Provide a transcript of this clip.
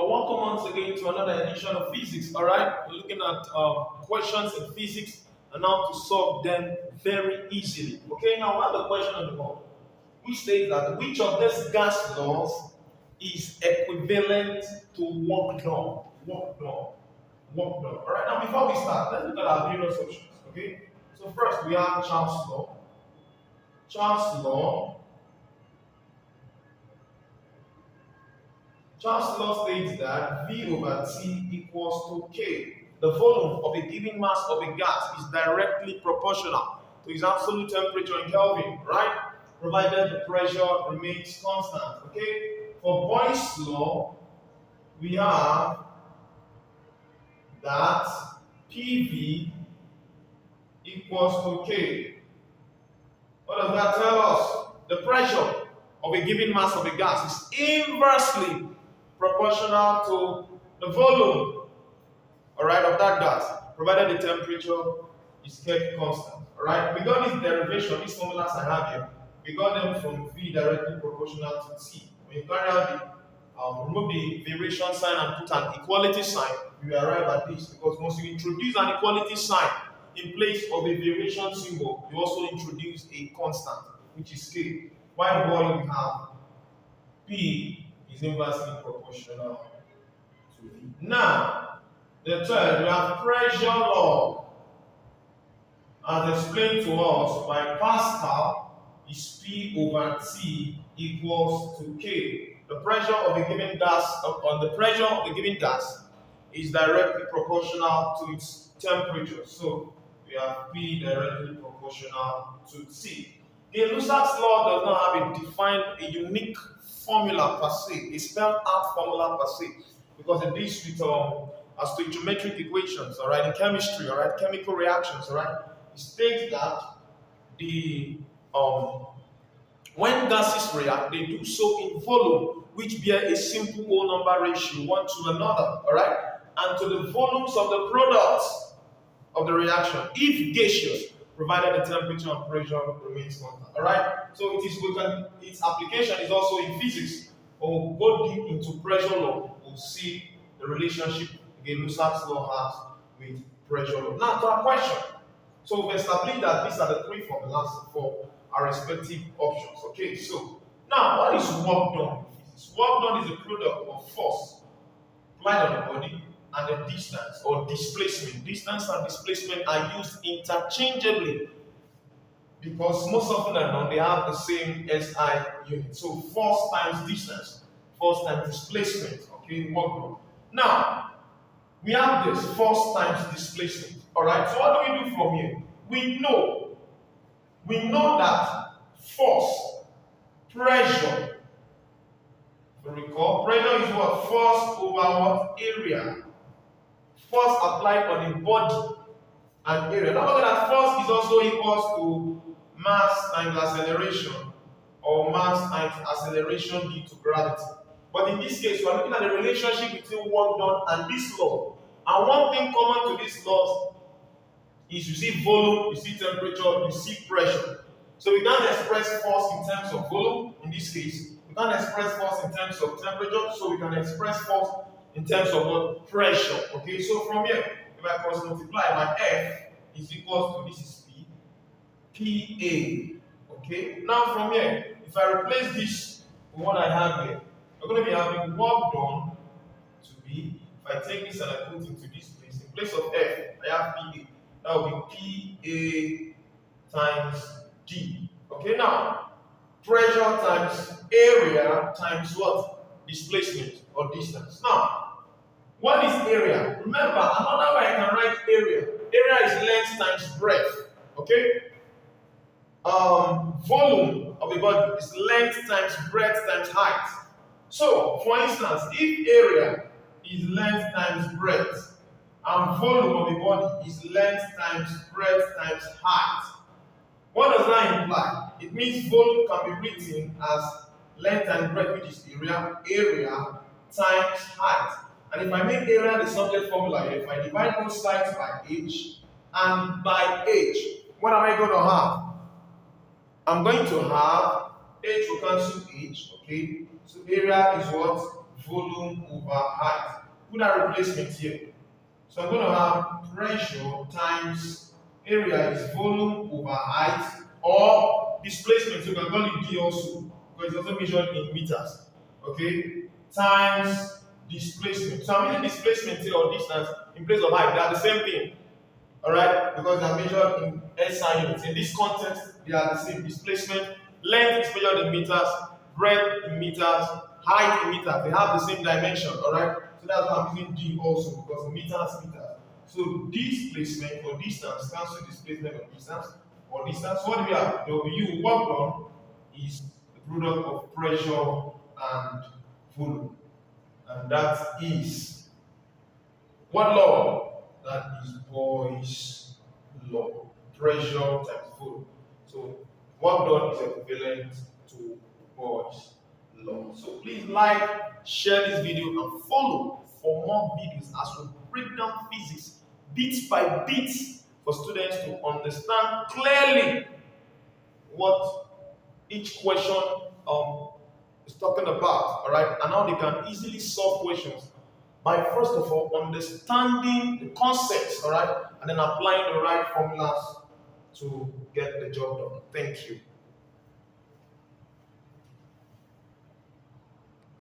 Welcome once again to another edition of physics. All right, we're looking at questions in physics and how to solve them very easily. Okay, now we have a question on the board which states that which of these gas laws is equivalent to work done? Work done. Work done. All right, now before we start, let's look at our various options. Okay, so first we have Charles' law. Charles' law. Charles' law states that V over T equals to K. The volume of a given mass of a gas is directly proportional to its absolute temperature in Kelvin, right? Provided the pressure remains constant, okay? For Boyle's law, we have that PV equals to K. What does that tell us? The pressure of a given mass of a gas is inversely proportional to the volume, all right, of that gas, provided the temperature is kept constant. All right, we got this derivation, these formulas I have here. We got them from V directly proportional to T. When you carry out the remove the variation sign and put an equality sign, you arrive at this, because once you introduce an equality sign in place of a variation symbol, you also introduce a constant, which is K. While boy we have P is inversely proportional to V. Now, the third, we have pressure law. As explained to us by Pascal, is P over T equals to K. The pressure of a given gas, the pressure of a given gas is directly proportional to its temperature. So we have P directly proportional to T. Gay-Lussac's law does not have a unique formula per se, a spelled out formula per se, because it deals with stoichiometric equations, all right, in chemistry, all right, chemical reactions, all right. It states that the when gases react, they do so in volume, which bear a simple whole number ratio one to another, all right, and to the volumes of the products of the reaction, if gaseous, provided the temperature and pressure remains constant. All right. So its application is also in physics. We'll go deep into pressure law. We'll see the relationship Gay-Lussac's law has with pressure law. Now to our question. So we've established that these are the three formulas for our respective options. Okay. So now, what is work done in physics? Work done is a product of force applied on the body and the distance or displacement. Distance and displacement are used interchangeably because most often than not they have the same SI unit. So force times distance, force times displacement. Okay, work done. Now we have this force times displacement. All right. So what do we do from here? We know that force, pressure. So recall, pressure is what? Force over what? Area. Force applied on the body and area. Now look at that, force is also equals to mass times acceleration, or mass times acceleration due to gravity. But in this case, we are looking at the relationship between work done and this law. And one thing common to these laws is you see volume, you see temperature, you see pressure. So we can't express force in terms of volume in this case. We can't express force in terms of temperature, so we can express force in terms of what? Pressure. Okay, so from here, if I cross multiply, my F is equals to, this is P, PA. Okay, now from here, if I replace this with what I have here, we're going to be having work done to be, if I take this and I put it into this place, in place of F, I have PA. That will be PA times G. Okay, now, pressure times area times what? Displacement or distance. Now, what is area? Remember, another way I can write area. Area is length times breadth. Okay? Volume of the body is length times breadth times height. So, for instance, if area is length times breadth and volume of the body is length times breadth times height, what does that imply? It means volume can be written as length and breadth, which is area times height. And if I make area the subject formula here, if I divide both sides by h and by h, what am I going to have? I'm going to have h will cancel h, okay? So area is what? volume over height. Put that replacement here. So I'm going to have pressure times area is volume over height or displacement. So you can call it D also because it's also measured in meters. Okay? Times displacement. So I'm using displacement here or distance in place of height. They are the same thing. Alright? Because they are measured in SI units. In this context, they are the same. Displacement, length is measured in meters, breadth in meters, height in meters. They have the same dimension. Alright? So that's why I'm using D also because meters. So displacement or distance, cancel displacement or distance. What do we have? W work done is the product of pressure and volume. And that is what law? That is Boyle's law. Pressure times volume. So work done is equivalent to Boyle's law. So please like, share this video and follow for more videos as we break down physics bit by bit for students to understand clearly what each question is talking about, all right, and how they can easily solve questions by first of all understanding the concepts, all right, and then applying the right formulas to get the job done. Thank you.